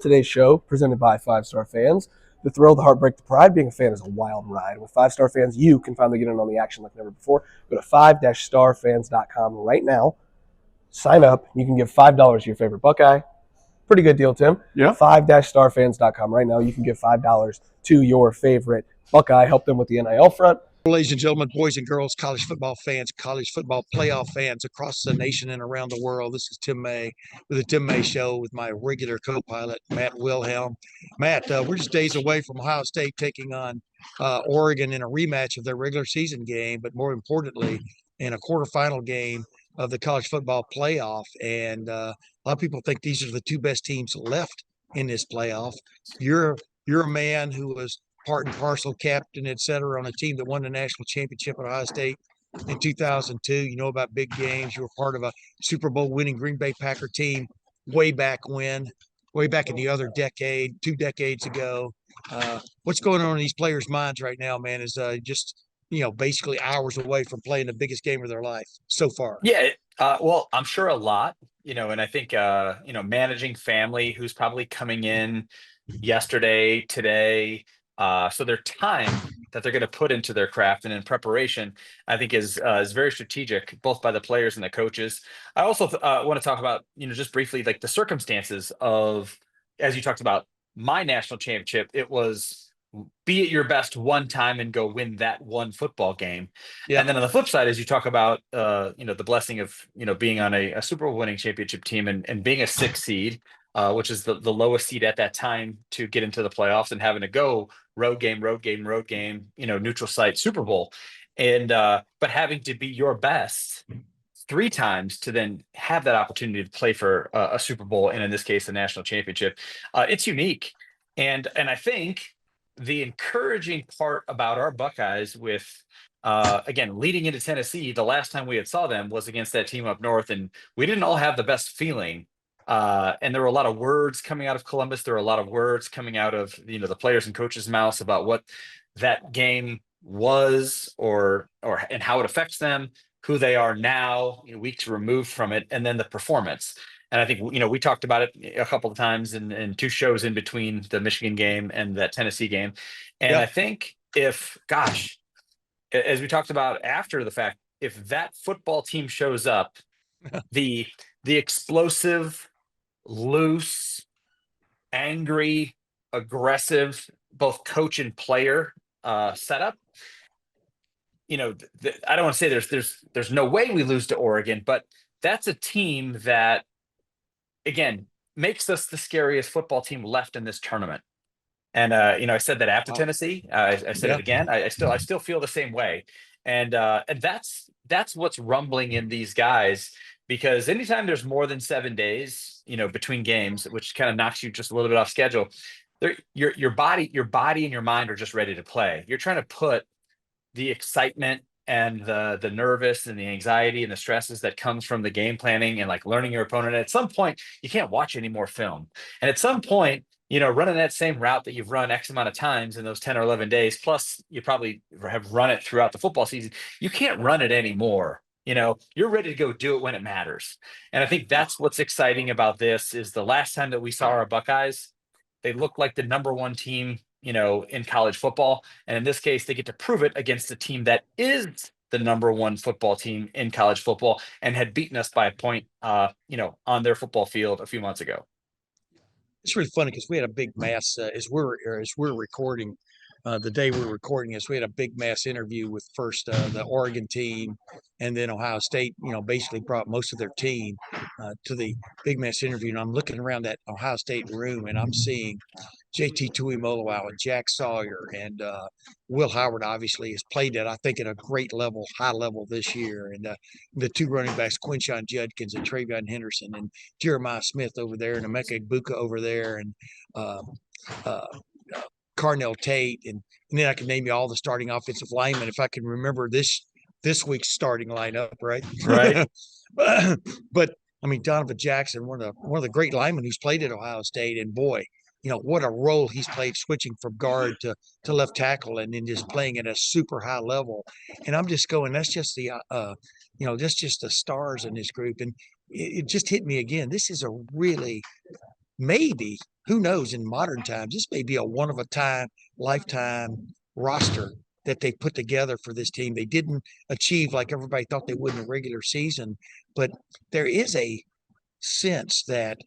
Today's show, presented by 5-Star Fans. The thrill, the heartbreak, the pride. Being a fan is a wild ride. With 5-Star Fans, you can finally get in on the action like never before. Go to 5-starfans.com right now. Sign up. You can give $5 to your favorite Buckeye. Pretty good deal, Tim. Yeah. 5-starfans.com right now. You can give $5 to your favorite Buckeye. Help them with the NIL front. Ladies and gentlemen, boys and girls, college football fans, college football playoff fans across the nation and around the world. This is Tim May with the Tim May Show with my regular co-pilot, Matt Wilhelm. Matt, we're just days away from Ohio State taking on Oregon in a rematch of their regular season game, but more importantly, in a quarterfinal game of the college football playoff. And a lot of people think these are the two best teams left in this playoff. You're a man who was part and parcel captain, et cetera, on a team that won the national championship at Ohio State in 2002. You know about big games. You were part of a Super Bowl winning Green Bay Packer team way back in the other decade, 2 decades ago. What's going on in these players' minds right now, man, is just, basically hours away from playing the biggest game of their life so far. Yeah, well, I'm sure a lot, and I think, managing family who's probably coming in yesterday, today, so their time that they're going to put into their craft and in preparation, I think is very strategic, both by the players and the coaches. I also want to talk about, just briefly, like the circumstances of, as you talked about, my national championship. It was be at your best one time and go win that one football game. Yeah. And then on the flip side, as you talk about, the blessing of, being on a Super Bowl winning championship team and being a 6 seed, which is the lowest seed at that time to get into the playoffs, and having to go road game, neutral site Super Bowl. And, but having to be your best 3 times to then have that opportunity to play for a Super Bowl, and in this case, a national championship, it's unique. And I think the encouraging part about our Buckeyes with, again, leading into Tennessee, the last time we had saw them was against that team up north, and we didn't all have the best feeling. And there were a lot of words coming out of Columbus. There were a lot of words coming out of, the players and coaches' mouths about what that game was, or and how it affects them, who they are now, weeks removed from it, and then the performance. And I think, we talked about it a couple of times in 2 shows in between the Michigan game and that Tennessee game. And Yeah. I think as we talked about after the fact, if that football team shows up, the explosive, loose, angry, aggressive, both coach and player setup, I don't want to say there's no way we lose to Oregon, but that's a team that, again, makes us the scariest football team left in this tournament. And I said that after Tennessee. I said it again. I still feel the same way. And that's what's rumbling in these guys, because anytime there's more than 7 days, between games, which kind of knocks you just a little bit off schedule, your body and your mind are just ready to play. You're trying to put the excitement and the nervous and the anxiety and the stresses that comes from the game planning and like learning your opponent. At some point, you can't watch any more film. And at some point, running that same route that you've run X amount of times in those 10 or 11 days, plus you probably have run it throughout the football season, you can't run it anymore. You're ready to go do it when it matters. And I think that's what's exciting about this is the last time that we saw our Buckeyes, they looked like the number 1 team, in college football. And in this case, they get to prove it against a team that is the number 1 football team in college football and had beaten us by a point, on their football field a few months ago. It's really funny because we had a big mass as we're recording. The day we're recording this, we had a big mass interview with first the Oregon team, and then Ohio State. Basically brought most of their team to the big mass interview. And I'm looking around that Ohio State room, and I'm seeing JT Tuimoloau and Jack Sawyer and Will Howard. Obviously, has played at, I think, at a great level, high level this year. And the 2 running backs, Quinshon Judkins and Travion Henderson, and Jeremiah Smith over there, and Emeka Egbuka over there, and Carnell Tate, and then I can name you all the starting offensive linemen if I can remember this week's starting lineup, right? Right. But I mean, Donovan Jackson, one of the great linemen who's played at Ohio State, and boy, what a role he's played, switching from guard to left tackle, and then just playing at a super high level. And I'm just going, that's just that's just the stars in this group. And it just hit me again. This is a really, maybe, who knows, in modern times, this may be a one-of-a-time, lifetime roster that they put together for this team. They didn't achieve like everybody thought they would in the regular season, but there is a sense that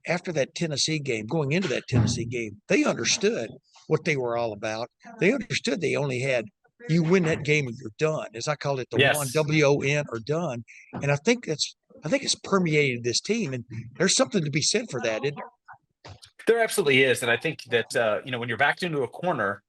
after that Tennessee game, going into that Tennessee game, they understood what they were all about. They understood they only had you win that game and you're done. As I call it, the one Yes. WON or done. And I think it's permeated this team, and there's something to be said for that, isn't there? There absolutely is. And I think that, when you're backed into a corner,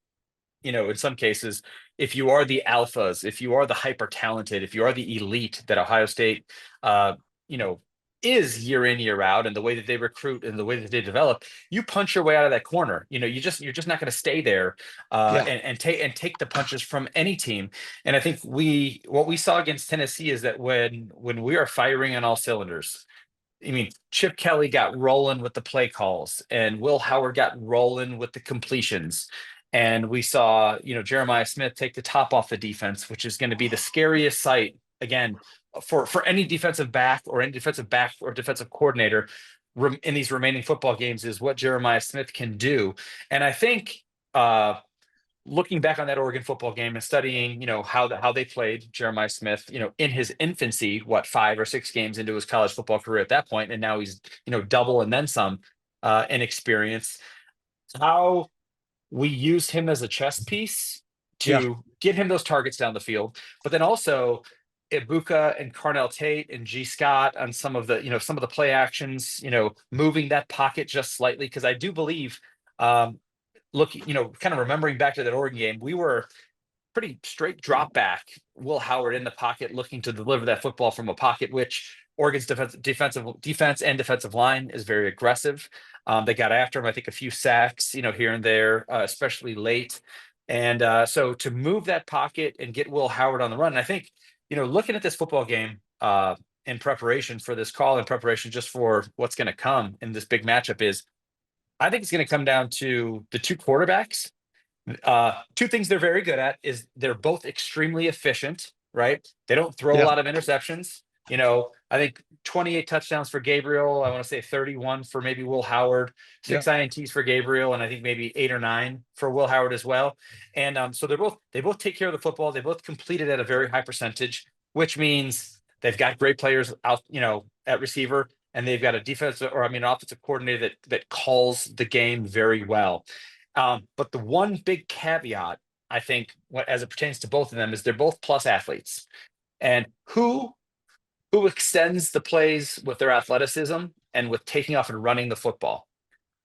in some cases, if you are the alphas, if you are the hyper talented, if you are the elite that Ohio State, you know, is year in, year out, and the way that they recruit and the way that they develop, you punch your way out of that corner. You're just not going to stay there, Yeah. and take the punches from any team. And I think what we saw against Tennessee is that when we are firing on all cylinders, I mean, Chip Kelly got rolling with the play calls, and Will Howard got rolling with the completions. And we saw, Jeremiah Smith take the top off the defense, which is going to be the scariest sight again for any defensive back or any defensive back or defensive coordinator in these remaining football games is what Jeremiah Smith can do. And I think looking back on that Oregon football game and studying, how they played Jeremiah Smith, in his infancy, 5 or 6 games into his college football career at that point, and now he's, double and then some in experience. How we used him as a chess piece Yeah. to get him those targets down the field, but then also Ibuka and Carnell Tate and G. Scott on some of the play actions, moving that pocket just slightly, because I do believe. Kind of remembering back to that Oregon game, we were pretty straight drop back. Will Howard in the pocket looking to deliver that football from a pocket, which Oregon's defense and defensive line is very aggressive. They got after him, I think, a few sacks, here and there, especially late. And so to move that pocket and get Will Howard on the run, and I think, looking at this football game in preparation for this call, in preparation just for what's going to come in this big matchup I think it's going to come down to the two quarterbacks. Two things they're very good at is they're both extremely efficient, right? They don't throw a Yeah. lot of interceptions. I think 28 touchdowns for Gabriel. I want to say 31 for maybe Will Howard, six INTs for Gabriel, and I think maybe 8 or 9 for Will Howard as well. And so they both take care of the football. They both complete it at a very high percentage, which means they've got great players out, at receiver. And they've got an offensive coordinator that calls the game very well. But the one big caveat, I think, as it pertains to both of them, is they're both plus athletes. And who extends the plays with their athleticism and with taking off and running the football?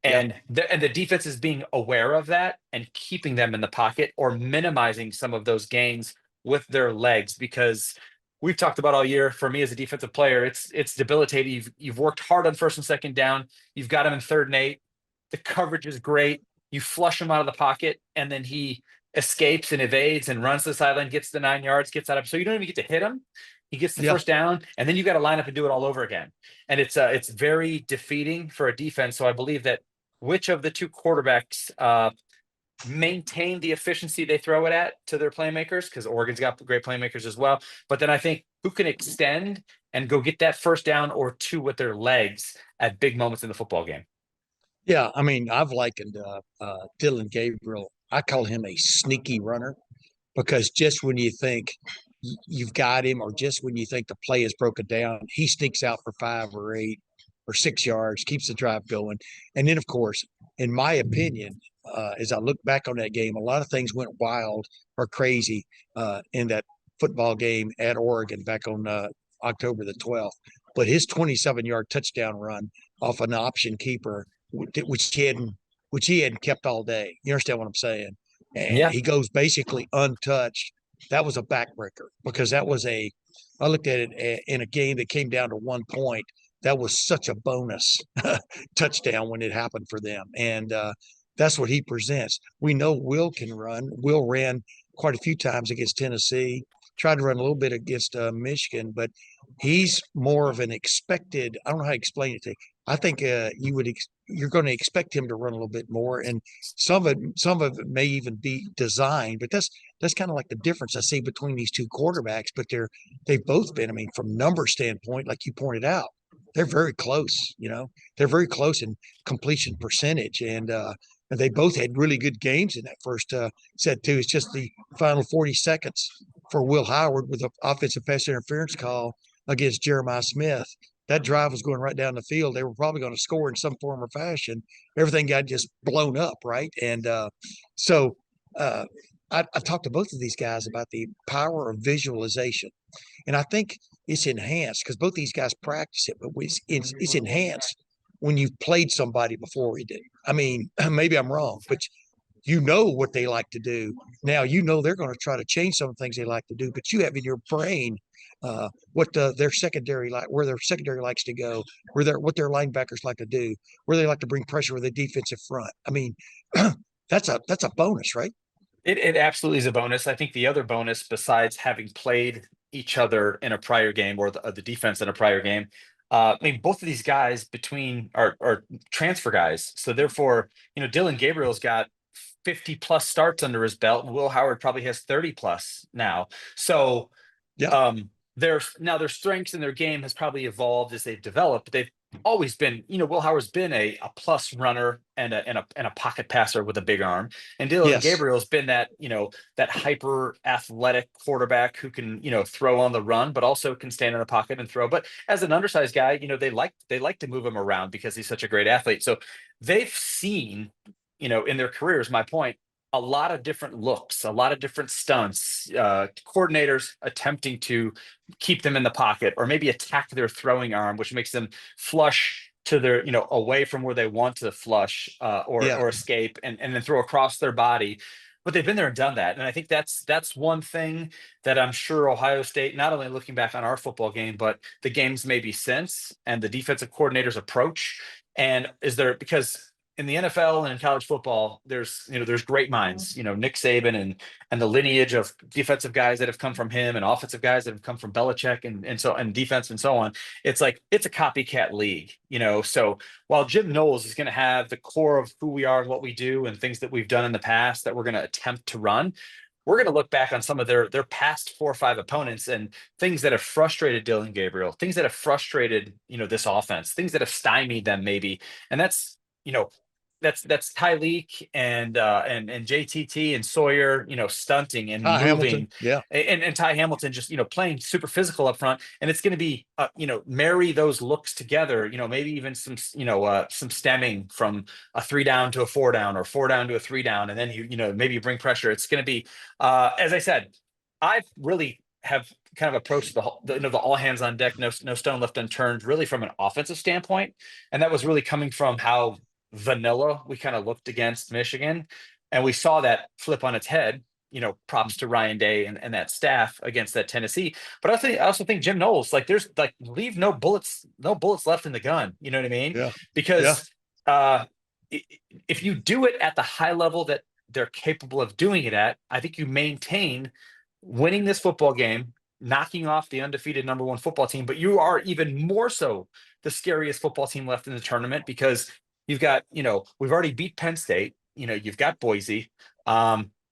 And the defense is being aware of that and keeping them in the pocket or minimizing some of those gains with their legs, because we've talked about all year, for me as a defensive player, it's debilitating. You've worked hard on first and second down. You've got him in 3rd and 8. The coverage is great. You flush him out of the pocket, and then he escapes and evades and runs to the sideline, gets the 9 yards, gets out of. So you don't even get to hit him. He gets the first down, and then you got to line up and do it all over again. And it's very defeating for a defense. So I believe that which of the two quarterbacks maintain the efficiency they throw it at to their playmakers, because Oregon's got great playmakers as well. But then I think who can extend and go get that first down or two with their legs at big moments in the football game. Yeah. I mean, I've likened Dylan Gabriel. I call him a sneaky runner, because just when you think you've got him, or just when you think the play is broken down, he sneaks out for 5 or 8 or 6 yards, keeps the drive going. And then, of course, in my opinion, as I look back on that game, a lot of things went wild or crazy in that football game at Oregon back on October the 12th. But his 27-yard touchdown run off an option keeper, which he hadn't kept all day. You understand what I'm saying? And he goes basically untouched. That was a backbreaker, because I looked at it in a game that came down to 1 point. That was such a bonus touchdown when it happened for them. And that's what he presents. We know Will can run. Will ran quite a few times against Tennessee, tried to run a little bit against Michigan, but he's more of an expected. I don't know how to explain it to you. I think you're going to expect him to run a little bit more, and some of it may even be designed. But that's kind of like the difference I see between these two quarterbacks. But they've both been, I mean, from number standpoint, like you pointed out, they're very close. They're very close in completion percentage, and they both had really good games in that first set too. It's just the final 40 seconds for Will Howard with an offensive pass interference call against Jeremiah Smith. That drive was going right down the field. They were probably going to score in some form or fashion. Everything got just blown up, right? And so I talked to both of these guys about the power of visualization. And I think it's enhanced because both these guys practice it, but it's enhanced when you've played somebody before. I mean, maybe I'm wrong, but you know what they like to do. Now they're going to try to change some of the things they like to do, but you have in your brain what their secondary where their secondary likes to go, what their linebackers like to do, where they like to bring pressure with the defensive front. I mean, that's a bonus, right? It absolutely is a bonus. I think the other bonus, besides having played each other in a prior game or the defense in a prior game, I mean, both of these guys are transfer guys. So therefore, Dylan Gabriel's got 50 plus starts under his belt, and Will Howard probably has 30 plus now. So Yeah. their strengths in their game has probably evolved as they've developed, but they've always been, Will Howard's been a plus runner and a pocket passer with a big arm. And Dylan Yes. Gabriel's been that hyper athletic quarterback who can, throw on the run, but also can stand in the pocket and throw. But as an undersized guy, they like to move him around because he's such a great athlete. So they've seen, in their careers, my point, a lot of different looks, a lot of different stunts, coordinators attempting to keep them in the pocket or maybe attack their throwing arm, which makes them flush to their, away from where they want to flush Yeah. or escape and then throw across their body. But they've been there and done that. And I think that's one thing that I'm sure Ohio State, not only looking back on our football game, but the games maybe since and the defensive coordinator's approach. And because in the NFL and in college football, there's great minds, Nick Saban and the lineage of defensive guys that have come from him and offensive guys that have come from Belichick and defense and so on. It's like, it's a copycat league, so while Jim Knowles is going to have the core of who we are and what we do and things that we've done in the past that we're going to attempt to run, we're going to look back on some of their past 4 or 5 opponents and things that have frustrated Dylan Gabriel, things that have frustrated, this offense, things that have stymied them maybe. And that's Tyleek and JTT and Sawyer, stunting and Ty moving, Hamilton. Yeah. and Ty Hamilton just playing super physical up front, and it's going to be marry those looks together, maybe even some stemming from a 3 down to a 4 down or 4 down to a 3 down, and then maybe you bring pressure. It's going to be as I said, I really have kind of approached the all hands on deck, no stone left unturned, really from an offensive standpoint, and that was really coming from how vanilla we kind of looked against Michigan, and we saw that flip on its head. Props to Ryan Day and that staff against that Tennessee. But I also think Jim Knowles, there's leave no bullets left in the gun. You know what I mean? Yeah. Because if you do it at the high level that they're capable of doing it at, I think you maintain winning this football game, knocking off the undefeated number 1 football team. But you are even more so the scariest football team left in the tournament because you've got, we've already beat Penn State, you've got Boise.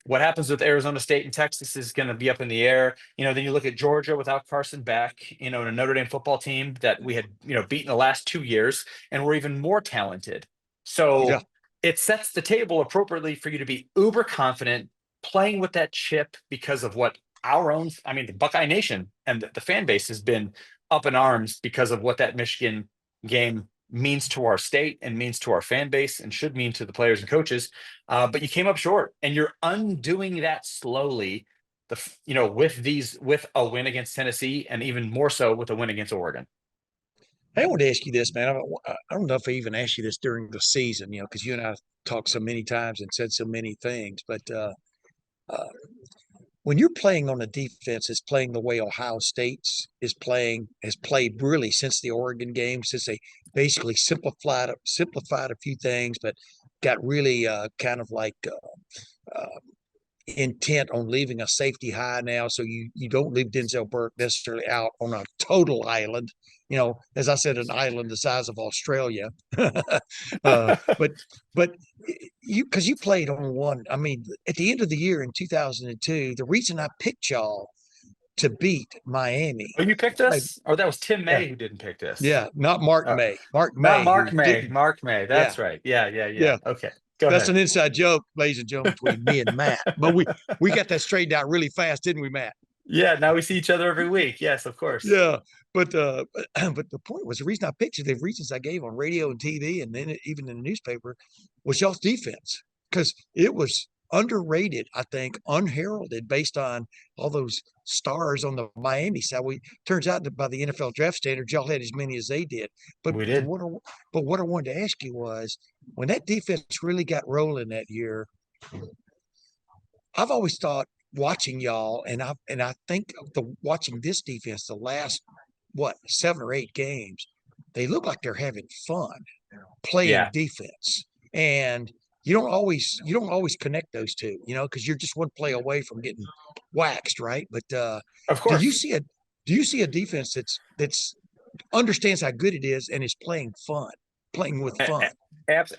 What happens with Arizona State and Texas is going to be up in the air. Then you look at Georgia without Carson Beck, and a Notre Dame football team that we had, beaten the last 2 years, and we're even more talented. So it sets the table appropriately for you to be uber confident, playing with that chip because of what the Buckeye Nation and the fan base has been up in arms because of what that Michigan game means to our state and means to our fan base and should mean to the players and coaches. But you came up short, and you're undoing that slowly, with a win against Tennessee and even more so with a win against Oregon. I want to ask you this, man. I don't know if I even asked you this during the season, because you and I talked so many times and said so many things, but when you're playing on a defense that's playing the way Ohio State's has played really since the Oregon game, since they basically simplified a few things, but got really kind of intent on leaving a safety high now, so you don't leave Denzel Burke necessarily out on a total island. As I said, an island the size of Australia. But because you played on one. I mean, at the end of the year in 2002, the reason I picked y'all to beat Miami. Oh, you picked Like, us? Or that was Tim yeah, May who didn't pick us. yeah, not Mark Uh, May. Mark Not May, Mark who May. didn't. Mark May. Yeah, That's right. Yeah. yeah. Okay. Go That's ahead. an inside joke, ladies and gentlemen, between me and Matt. But we got that straightened out really fast, didn't we, Matt? Yeah, now we see each other every week. Yes, of course. Yeah, but but the point was the reason I picked you, the reasons I gave on radio and TV, and then even in the newspaper, was y'all's defense because it was underrated, I think, unheralded based on all those stars on the Miami side. We turns out that by the NFL draft standards, y'all had as many as they did. But We did. what I wanted to ask you was when that defense really got rolling that year, I've always thought watching y'all, and I think watching this defense the last 7 or 8 games, they look like they're having fun playing Yeah, defense, and you don't always connect those two, because you're just one play away from getting waxed, right? But of do you course. see a do you see a defense that's understands how good it is and is playing with A- fun?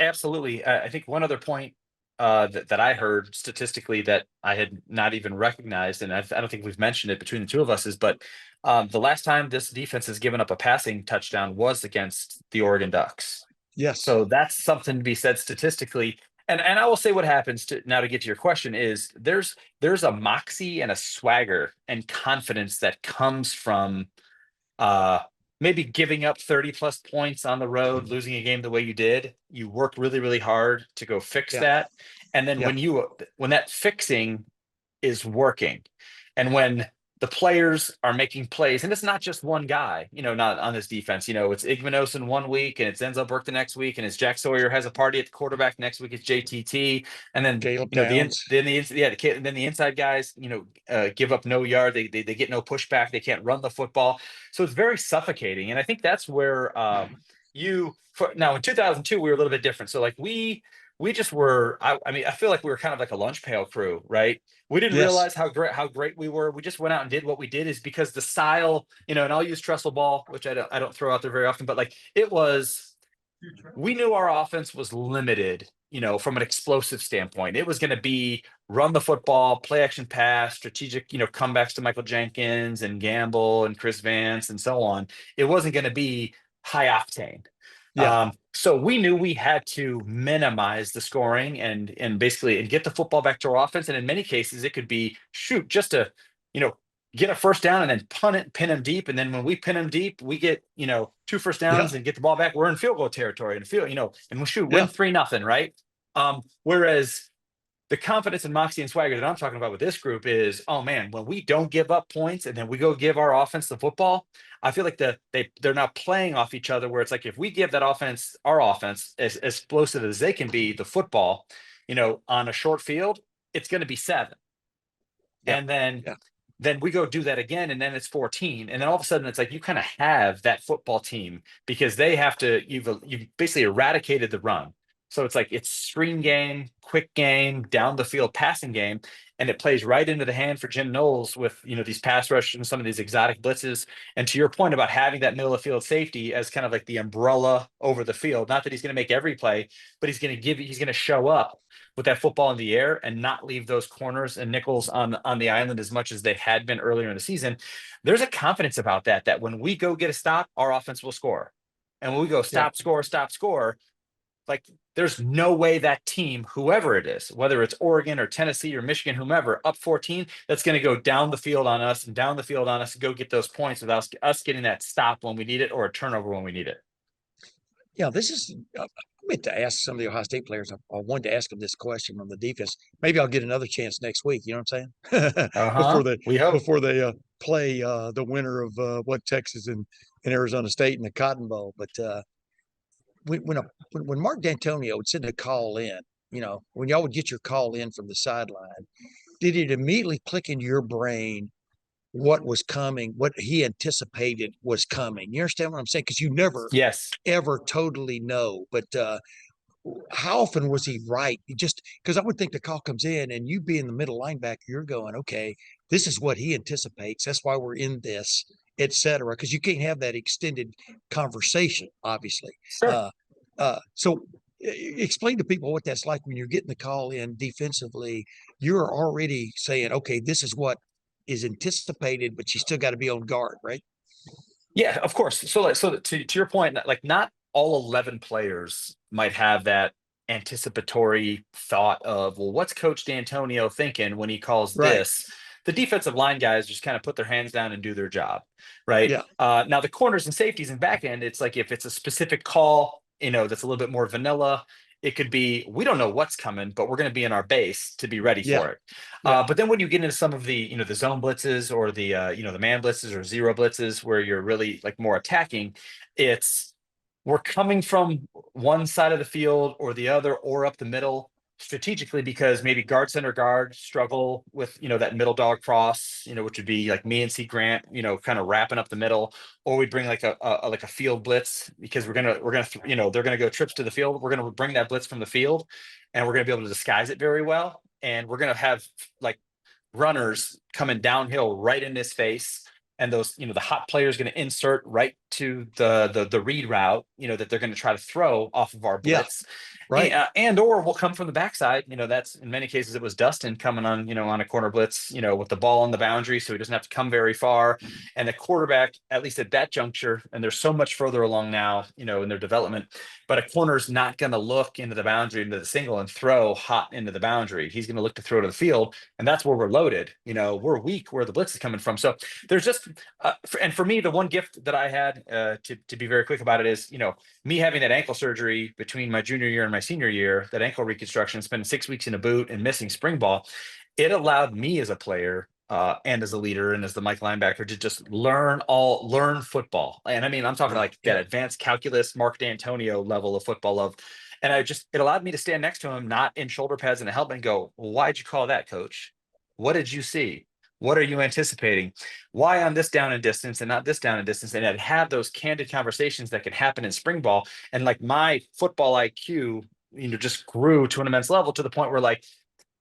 Absolutely. I think one other point that I heard statistically that I had not even recognized, and I don't think we've mentioned it between the two of us, is but the last time this defense has given up a passing touchdown was against the Oregon Ducks. Yes. So that's something to be said statistically. And I will say what happens to now to get to your question is there's a moxie and a swagger and confidence that comes from uh maybe giving up 30 plus points on the road, losing a game the way you did. You worked really, really hard to go fix Yeah. that. And then Yeah. when that fixing is working. And when the players are making plays, and it's not just one guy, not on this defense, it's Igmanosin one week and it's Enzo Burke the next week, and it's Jack Sawyer has a party at the quarterback next week, it's JTT. And then, Caleb the Towns. then the inside guys, give up no yard. They get no pushback. They can't run the football. So it's very suffocating. And I think that's where now in 2002, we were a little bit different. So like we just were, I mean, I feel like we were kind of like a lunch pail crew, right? We didn't Yes. realize how great we were. We just went out and did what we did is because the style, and I'll use trestle ball, which I don't throw out there very often, but like we knew our offense was limited, from an explosive standpoint. It was going to be run the football, play action pass, strategic, comebacks to Michael Jenkins and Gamble and Chris Vance and so on. It wasn't going to be high octane. Yeah. So we knew we had to minimize the scoring and basically and get the football back to our offense. And in many cases, it could be shoot just to, get a first down and then punt it, pin them deep. And then when we pin them deep, we get, 2 first Yeah. downs and get the ball back. We're in field goal territory and and we shoot, win Yeah. 3-0, right? Whereas the confidence and moxie and swagger that I'm talking about with this group is, oh man, when we don't give up points and then we go give our offense the football, I feel like they're not playing off each other. Where it's like if we give that offense, our offense, as explosive as they can be, the football, on a short field, it's going to be 7, Yeah. and then Yeah. we go do that again, and then it's 14, and then all of a sudden it's like you kind of have that football team because you've basically eradicated the run. So it's like it's screen game, quick game, down the field passing game, and it plays right into the hand for Jim Knowles with these pass rush and some of these exotic blitzes. And to your point about having that middle of field safety as kind of like the umbrella over the field, not that he's going to make every play, but he's going to show up with that football in the air and not leave those corners and nickels on the island as much as they had been earlier in the season. There's a confidence about that when we go get a stop, our offense will score. And when we go Yeah. stop, score, like there's no way that team, whoever it is, whether it's Oregon or Tennessee or Michigan, whomever, up 14, that's going to go down the field on us and go get those points without us getting that stop when we need it or a turnover when we need it. Yeah, this is. I meant to ask some of the Ohio State players. I wanted to ask them this question on the defense. Maybe I'll get another chance next week. You know what I'm saying? We hope. Before they play the winner of Texas and Arizona State in the Cotton Bowl. But when Mark D'Antonio would send a call in, when y'all would get your call in from the sideline, did it immediately click in your brain what was coming, what he anticipated was coming? You understand what I'm saying? Because you never Yes. ever totally know. But how often was he right? Just because I would think the call comes in and you being the middle linebacker, you're going, okay, this is what he anticipates. That's why we're in this, et cetera. Because you can't have that extended conversation, obviously. Sure. So explain to people what that's like when you're getting the call in defensively. You're already saying, okay, this is what is anticipated, but you still got to be on guard, right? Yeah, of course. So to your point, like not all 11 players might have that anticipatory thought of, well, what's Coach D'Antonio thinking when he calls Right. this? The defensive line guys just kind of put their hands down and do their job, right? Yeah. Now the corners and safeties and back end, it's like if it's a specific call, that's a little bit more vanilla. It could be, we don't know what's coming, but we're going to be in our base to be ready Yeah. for it. Yeah. But then when you get into some of the, the zone blitzes or the, the man blitzes or zero blitzes where you're really like more attacking, it's we're coming from one side of the field or the other or up the middle strategically because maybe guard center guard struggle with that middle dog cross, which would be like me and C Grant, kind of wrapping up the middle, or we bring like a field blitz because they're gonna go trips to the field. We're gonna bring that blitz from the field, and we're gonna be able to disguise it very well, and we're gonna have like runners coming downhill right in his face, and those the hot player is going to insert right to the read route that they're going to try to throw off of our Yeah. blitz. Right. And or we'll come from the backside. That's in many cases it was Dustin coming on on a corner blitz with the ball on the boundary, so he doesn't have to come very far. And the quarterback, at least at that juncture, and they're so much further along now in their development, but a corner's not going to look into the boundary into the single and throw hot into the boundary. He's going to look to throw to the field, and that's where we're loaded. We're weak where the blitz is coming from. So there's just and for me, the one gift that I had to be very quick about it is me having that ankle surgery between my junior year and my senior year, that ankle reconstruction, spending 6 weeks in a boot and missing spring ball. It allowed me as a player and as a leader and as the Mike linebacker to just learn football. And I mean, I'm talking like that advanced calculus, Mark D'Antonio level of football and it allowed me to stand next to him, not in shoulder pads and a helmet, and go, well, why'd you call that, coach? What did you see? What are you anticipating? Why on this down and distance and not this down and distance? And I'd have those candid conversations that could happen in spring ball. And like my football IQ, just grew to an immense level to the point where like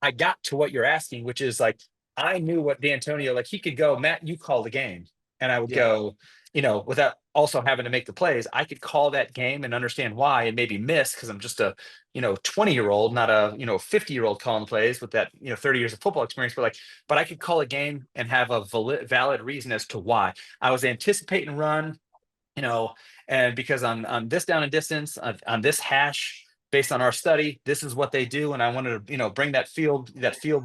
I got to what you're asking, which is like I knew what D'Antonio, like he could go, Matt, you call the game. And I would go, without also having to make the plays, I could call that game and understand why and maybe miss because I'm just a 20-year-old, not a 50-year-old calling plays with that 30 years of football experience. But I could call a game and have a valid reason as to why I was anticipating run, and because on this down and distance on this hash. Based on our study, this is what they do, and I wanted to, bring that field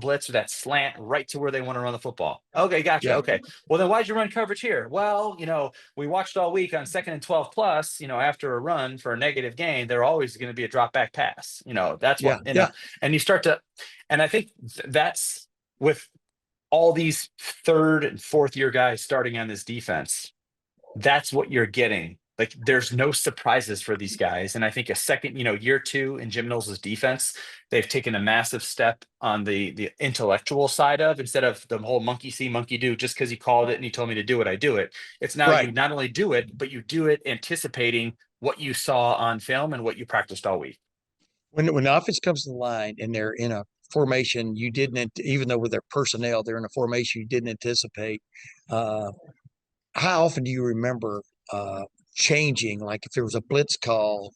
blitz or that slant right to where they want to run the football. Okay, gotcha. Yeah. Okay, well then why'd you run coverage here? Well, we watched all week on 2nd and 12 plus. After a run for a negative gain, they're always going to be a drop back pass. That's what. And you start to, and I think that's with all these 3rd and 4th year guys starting on this defense. That's what you're getting. Like there's no surprises for these guys. And I think a second, year 2 in Jim Knowles' defense, they've taken a massive step on the intellectual side of, instead of the whole monkey see, monkey do, just because he called it and he told me to do it, I do it. It's now you not only do it, but you do it anticipating what you saw on film and what you practiced all week. When the offense comes to the line and they're in a formation you didn't, even though with their personnel, they're in a formation you didn't anticipate. How often do you remember changing? Like if there was a blitz call,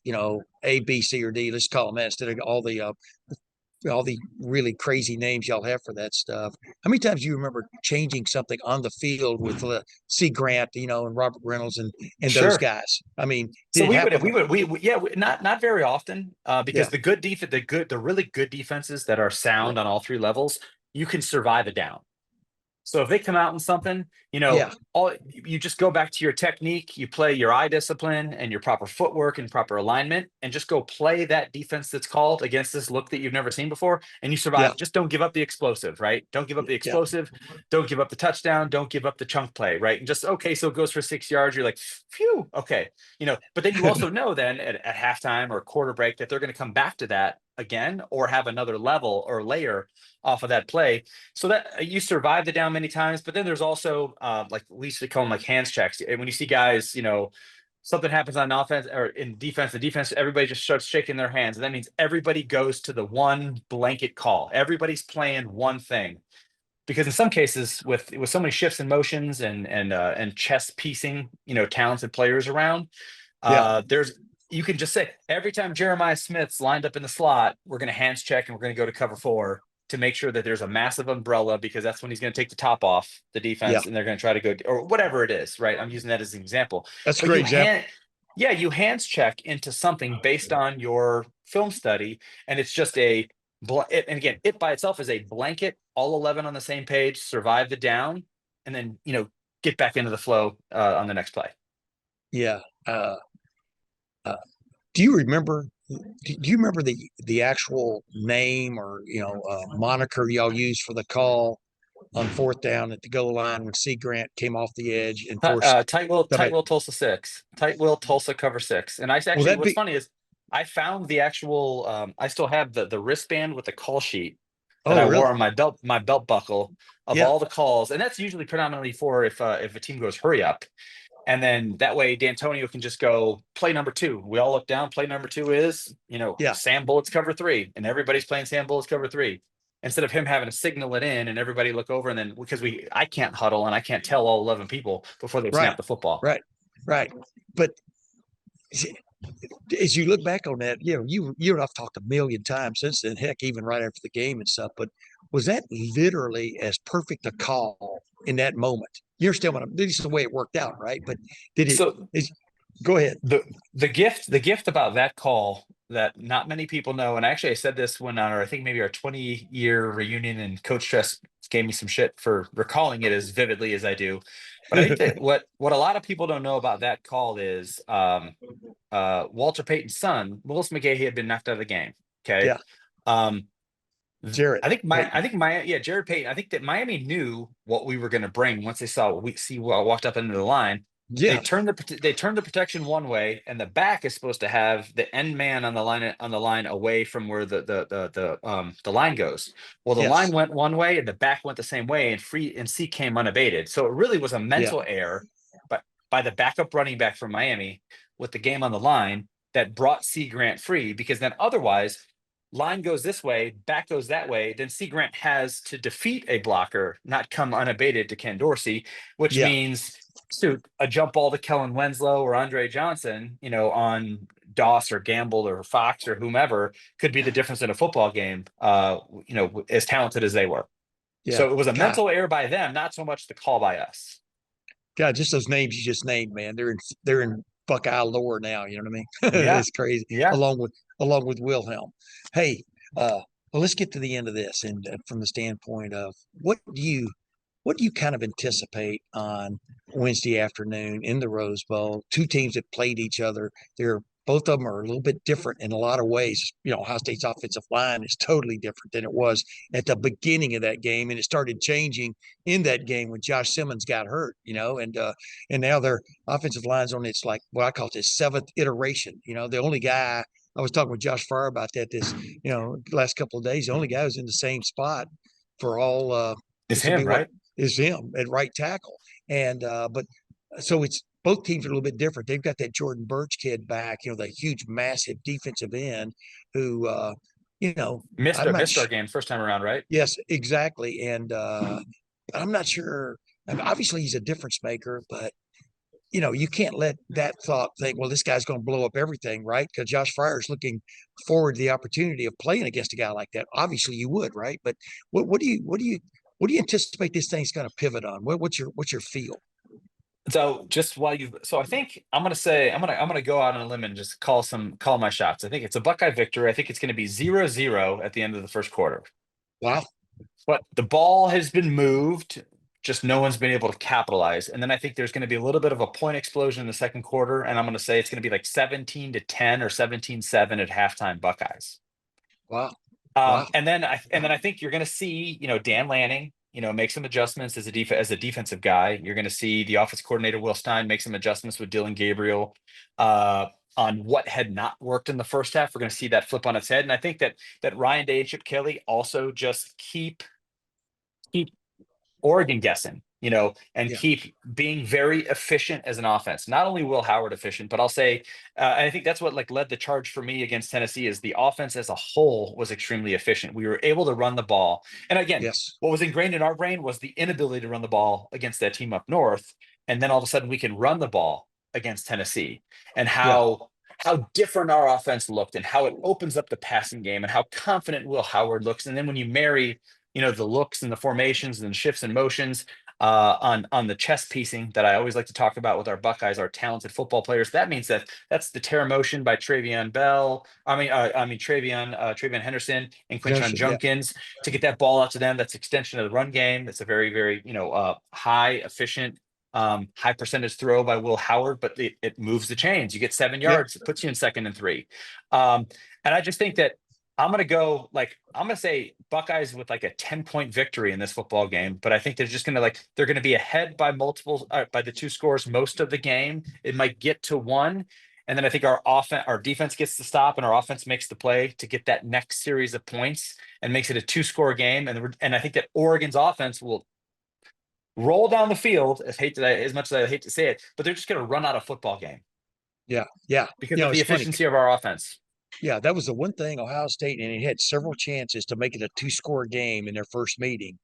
A, B, C, or D, let's call them that instead of all the really crazy names y'all have for that stuff. How many times do you remember changing something on the field with C. Grant, and Robert Reynolds and those Sure. guys? I mean, So did it happen? not very often because the good defense, the really good defenses that are sound on all 3 levels, you can survive a down. So if they come out in something, all you just go back to your technique, you play your eye discipline and your proper footwork and proper alignment, and just go play that defense that's called against this look that you've never seen before, and you survive. Just don't give up the explosive, right? Don't give up the explosive. Don't give up the touchdown. Don't give up the chunk play, right? And just, okay, so it goes for 6 yards. You're like, phew, okay. But then you also know then at halftime or quarter break that they're going to come back to that again or have another level or layer off of that play, so that you survive the down many times. But then there's also like we used to call them like hands checks. And when you see guys, something happens on offense or in defense, everybody just starts shaking their hands, and that means everybody goes to the one blanket call. Everybody's playing one thing, because in some cases with so many shifts and motions and chess piecing, talented players around, you can just say every time Jeremiah Smith's lined up in the slot, we're going to hands check and we're going to go to cover 4. to make sure that there's a massive umbrella, because that's when he's going to take the top off the defense and they're going to try to go, or whatever it is, right? I'm using that as an example. That's a But great example. you hands check into something based on your film study, and it's just and again, it by itself is a blanket, all 11 on the same page, survive the down, and then, get back into the flow on the next play. Yeah. Do you remember? Do you remember the actual name or moniker y'all used for the call on fourth down at the goal line when C. Grant came off the edge and forced Tight will Tulsa 6, tight will Tulsa cover 6. And what's funny is I found the actual I still have the wristband with the call sheet that I wore on my belt buckle of all the calls, and that's usually predominantly for if a team goes hurry up. And then that way, D'Antonio can just go play number 2. We all look down. Play number 2 is, Sam Bullets cover 3, and everybody's playing Sam Bullets cover 3. Instead of him having to signal it in and everybody look over, and then because I can't huddle and I can't tell all 11 people before they snap the football. Right. But as you look back on that, you and I've talked a million times since then, heck, even right after the game and stuff. But was that literally as perfect a call in that moment? You understand this is the way it worked out, right? But go ahead. The gift about that call that not many people know, and actually I said this when I think maybe our 20-year reunion, and Coach Tress gave me some shit for recalling it as vividly as I do. But I think that what a lot of people don't know about that call is Walter Payton's son, Willis McGahee, had been knocked out of the game. Okay. Yeah. Jared. Jared Payton. I think that Miami knew what we were going to bring once they saw what walked up into the line. Yeah. They turned the protection one way, and the back is supposed to have the end man on the line away from where the line goes. Well, the line went one way and the back went the same way, and C came unabated. So it really was a mental error, but by the backup running back from Miami with the game on the line that brought C Grant free, because then otherwise line goes this way, back goes that way, then C Grant has to defeat a blocker, not come unabated to Ken Dorsey, which means a jump ball to Kellen Winslow or Andre Johnson, on Doss or Gamble or Fox or whomever, could be the difference in a football game, as talented as they were. Yeah. So it was a mental error by them, not so much the call by us. God, just those names you just named, man, they're in Buckeye lore now. You know what I mean? Yeah. It's crazy. Yeah. Along with Wilhelm. Hey, well, let's get to the end of this, and from the standpoint of what do you kind of anticipate on Wednesday afternoon in the Rose Bowl? Two teams that played each other. Both of them are a little bit different in a lot of ways. Ohio State's offensive line is totally different than it was at the beginning of that game, and it started changing in that game when Josh Simmons got hurt. And now their offensive line's on its, like, what I call it, its 7th iteration. The only guy, I was talking with Josh Farr about that this last couple of days. The only guy who's in the same spot for all is him, right? Is him at right tackle. And but so it's both teams are a little bit different. They've got that Jordan Birch kid back, the huge, massive defensive end who missed our game first time around, right? Yes, exactly. And I'm not sure. I mean, obviously he's a difference maker, but you can't let that thought think, well, this guy's going to blow up everything, right? Because Josh Fryer is looking forward to the opportunity of playing against a guy like that. Obviously, you would, right? But what do you anticipate this thing's going to pivot on? What's your feel? So I think I'm gonna go out on a limb and just call my shots. I think it's a Buckeye victory. I think it's going to be 0-0 at the end of the first quarter. Wow! But the ball has been moved. Just no one's been able to capitalize. And then I think there's going to be a little bit of a point explosion in the second quarter. And I'm going to say it's going to be like 17-10 or 17-7 at halftime Buckeyes. Wow. And then I think you're going to see, Dan Lanning, make some adjustments as a defensive guy. You're going to see the offensive coordinator, Will Stein, make some adjustments with Dylan Gabriel on what had not worked in the first half. We're going to see that flip on its head. And I think that Ryan Day and Chip Kelly also just keep Oregon guessing, and keep being very efficient as an offense. Not only Will Howard efficient, but I'll say, I think that's what led the charge for me against Tennessee is the offense as a whole was extremely efficient. We were able to run the ball. And again, what was ingrained in our brain was the inability to run the ball against that team up north. And then all of a sudden we can run the ball against Tennessee, and how how different our offense looked and how it opens up the passing game and how confident Will Howard looks. And then when you marry, the looks and the formations and the shifts and motions on the chess piecing that I always like to talk about with our Buckeyes, our talented football players, that means that's the terror motion by Travion Bell. Travion Henderson and Quinshon Henderson, yeah. Junkins to get that ball out to them. That's extension of the run game. That's a very, very, high efficient high percentage throw by Will Howard, but it moves the chains. You get 7 yards, it puts you in 2nd and 3. And I just think that I'm going to say Buckeyes with like a 10-point victory in this football game, but I think they're just going to they're going to be ahead by by the 2 scores most of the game. It might get to 1. And then I think our defense gets to stop and our offense makes the play to get that next series of points and makes it a 2-score game. And I think that Oregon's offense will roll down the field, as much as I hate to say it, but they're just going to run out a football game. Yeah. Because of the efficiency of our offense. Yeah, that was the one thing Ohio State, and it had several chances to make it a 2-score game in their first meeting.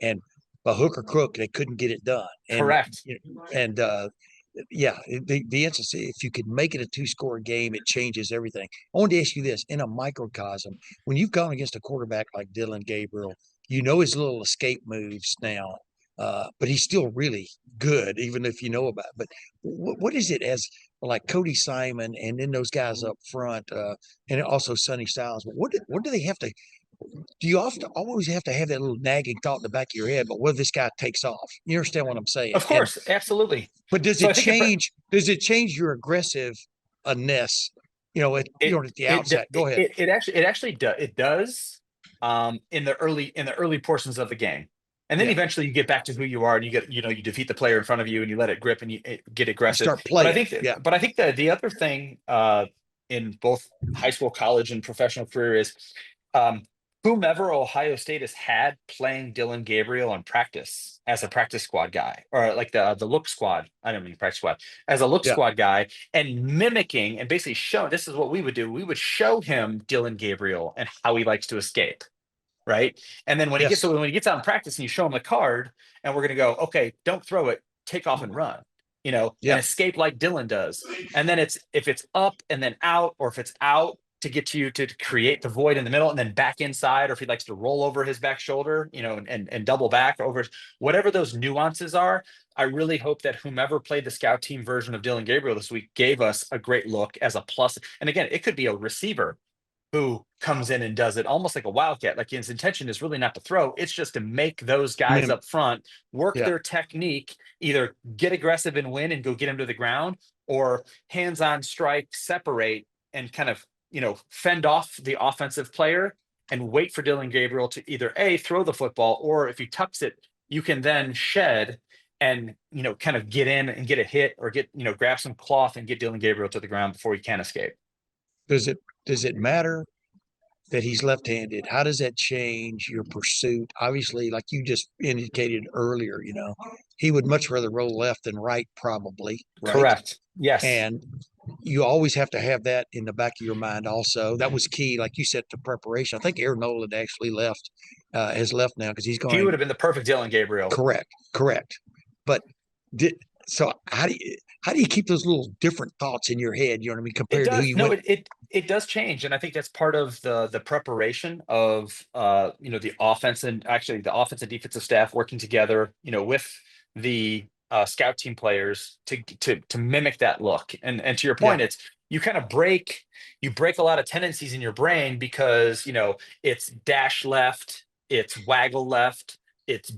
And by hook or crook, they couldn't get it done. Correct. The answer is if you could make it a 2-score game, it changes everything. I wanted to ask you this in a microcosm. When you've gone against a quarterback like Dylan Gabriel, his little escape moves now. But he's still really good, even if you know about it. But what is it as like Cody Simon and then those guys up front, and also Sonny Styles? But what do they have to? Do you always have to have that little nagging thought in the back of your head? But what if this guy takes off? You understand what I'm saying? Of course, absolutely. But does it change? Does it change your aggressiveness? At the outset. Go ahead. It actually does. It does. In the early portions of the game. And then eventually you get back to who you are and you defeat the player in front of you and you let it grip and you get aggressive. You start playing. But I think the other thing in both high school, college, and professional career is whomever Ohio State has had playing Dylan Gabriel in practice as a practice squad guy, or like the look squad. I don't mean practice squad, as a look squad guy, and mimicking and basically showing, this is what we would do. We would show him Dylan Gabriel and how he likes to escape. Right. And then when he gets out in practice and you show him the card and we're going to go, okay, don't throw it, take off and run, and escape like Dylan does. And then if it's up and then out, or if it's out to get to you to create the void in the middle and then back inside, or if he likes to roll over his back shoulder, and double back over, whatever those nuances are. I really hope that whomever played the scout team version of Dylan Gabriel this week gave us a great look as a plus. And again, it could be a receiver who comes in and does it almost like a wildcat. Like his intention is really not to throw. It's just to make those guys up front work their technique, either get aggressive and win and go get him to the ground, or hands-on strike, separate, and kind of, fend off the offensive player and wait for Dylan Gabriel to either throw the football, or if he tucks it, you can then shed and, kind of get in and get a hit, or grab some cloth and get Dylan Gabriel to the ground before he can escape. Does it matter that he's left-handed? How does that change your pursuit? Obviously, like you just indicated earlier, he would much rather roll left than right, probably. Right? Correct. Yes. And you always have to have that in the back of your mind also. That was key, like you said, to preparation. I think Aaron Nolan actually has left now because he's going. He would have been the perfect Dylan Gabriel. Correct. But how do you keep those little different thoughts in your head? You know what I mean? Compared to who you went. It does change, and I think that's part of the preparation of the offense, and actually the offensive defensive staff working together, with the scout team players to mimic that look. And to your point, it's you kind of break a lot of tendencies in your brain because it's dash left, it's waggle left, it's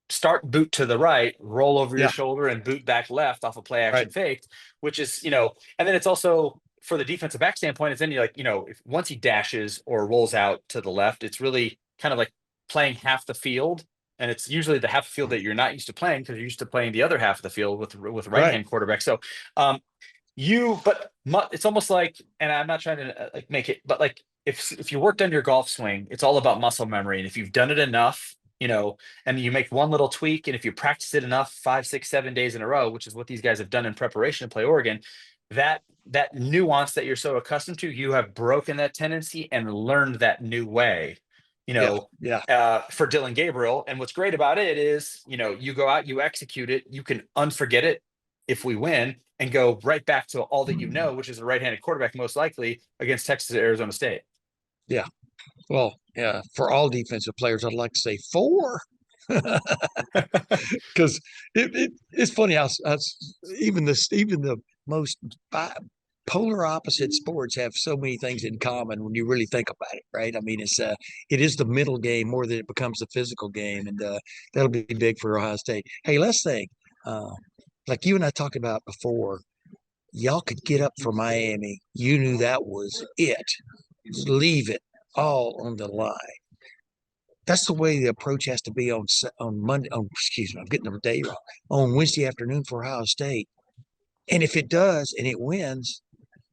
start boot to the right, roll over your shoulder and boot back left off a play action fake, which is, and then it's also for the defensive back standpoint, it's then you're like, if once he dashes or rolls out to the left, it's really kind of like playing half the field. And it's usually the half the field that you're not used to playing because you're used to playing the other half of the field with right-hand quarterback. So it's almost like, and I'm not trying to make it, but like if you worked on your golf swing, it's all about muscle memory. And if you've done it enough, and you make one little tweak, and if you practice it enough 5, 6, 7 days in a row, which is what these guys have done in preparation to play Oregon, that nuance that you're so accustomed to, you have broken that tendency and learned that new way, for Dylan Gabriel. And what's great about it is, you go out, you execute it, you can unforget it if we win, and go right back to all that you know, which is a right-handed quarterback most liklikely against Texas or Arizona State. Yeah. Well, yeah, for all defensive players, I'd like to say 4. Because it's funny how even the most polar opposite sports have so many things in common when you really think about it, right? I mean, it is the mental game more than it becomes the physical game, and that'll be big for Ohio State. Hey, let's think. Like you and I talked about before, y'all could get up for Miami. You knew that was it. Leave it all on the line. That's the way the approach has to be on Monday. Oh, excuse me, I'm getting the day wrong. On Wednesday afternoon for Ohio State, and if it does and it wins,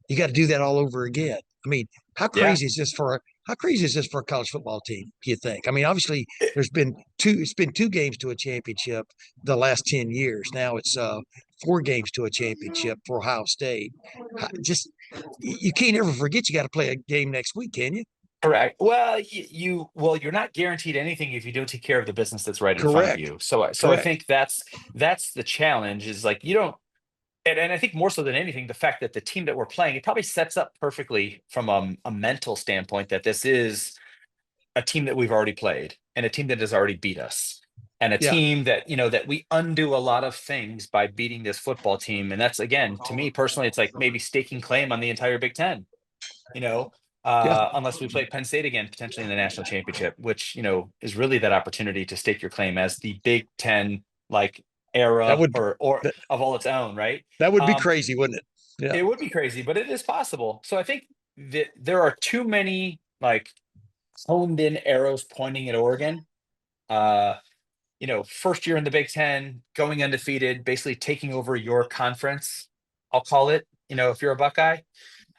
you got to do that all over again. I mean, how crazy is this for a college football team? Do you think? I mean, obviously, there's been two. It's been 2 games to a championship the last 10 years. Now it's 4 games to a championship for Ohio State. Just you can't ever forget you got to play a game next week, can you? Correct. Well, you're not guaranteed anything if you don't take care of the business that's right in front of Correct. you. So I Correct. think that's the challenge, is like you don't. And I think more so than anything, the fact that the team that we're playing, it probably sets up perfectly from a mental standpoint that this is a team that we've already played and a team that has already beat us, and a Yeah. team that, that we undo a lot of things by beating this football team. And that's, again, to me personally, it's like maybe staking claim on the entire Big Ten, you know, Yeah. unless we play Penn State again, potentially in the national championship, which, is really that opportunity to stake your claim as the Big Ten, like, That era would or that, of all its own, right? that would be Um, crazy, wouldn't it? Yeah. it would be crazy, but it is possible. So I think that there are too many, like, honed in arrows pointing at Oregon. Uh, first year in the Big Ten, going undefeated, basically taking over your conference, I'll call it, if you're a Buckeye.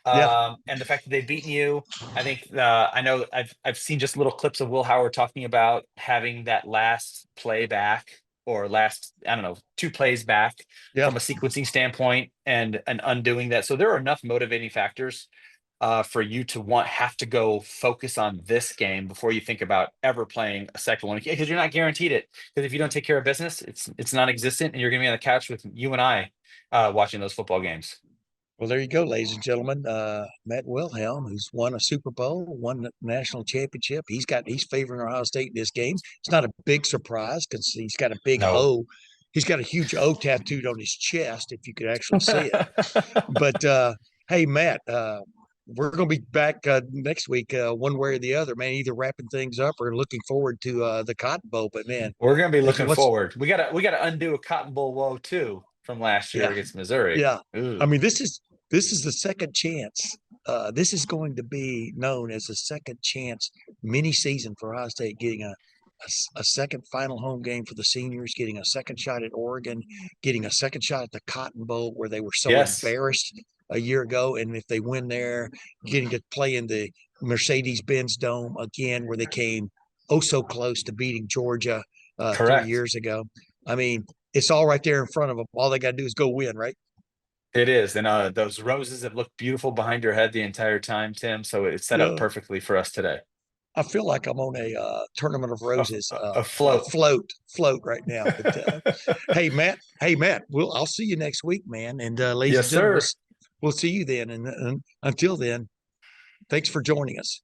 Yeah. And the fact that they've beaten you, I think, I know I've seen just little clips of Will Howard talking about having that last play back, or last, I don't know, 2 plays back Yeah. from a sequencing standpoint, and undoing that. So there are enough motivating factors for you to have to go focus on this game before you think about ever playing a second one, because you're not guaranteed it. Because if you don't take care of business, it's non-existent, and you're going to be on the couch with you and I watching those football games. Well, there you go, ladies and gentlemen. Matt Wilhelm, who's won a Super Bowl, won a national championship. He's favoring Ohio State in this game. It's not a big surprise because he's got a big No. O. He's got a huge O tattooed on his chest, if you could actually see it. But hey, Matt, we're going to be back next week, one way or the other, man. Either wrapping things up or looking forward to the Cotton Bowl. But man, We're going to be looking forward. We gotta undo a Cotton Bowl woe too from last year against Missouri. Yeah. Ooh. I mean, this is the second chance. This is going to be known as a second chance mini season for Ohio State, getting a second final home game for the seniors, getting a second shot at Oregon, getting a second shot at the Cotton Bowl, where they were so embarrassed a year ago. And if they win there, getting to play in the Mercedes-Benz Dome again, where they came oh so close to beating Georgia 3 years ago. I mean, it's all right there in front of them. All they got to do is go win, right? It is. And those roses have looked beautiful behind your head the entire time, Tim. So it's set up perfectly for us today. I feel like I'm on a tournament of roses, a float right now. But, hey, Matt, I'll see you next week, man. And ladies and gentlemen, we'll see you then. And until then, thanks for joining us.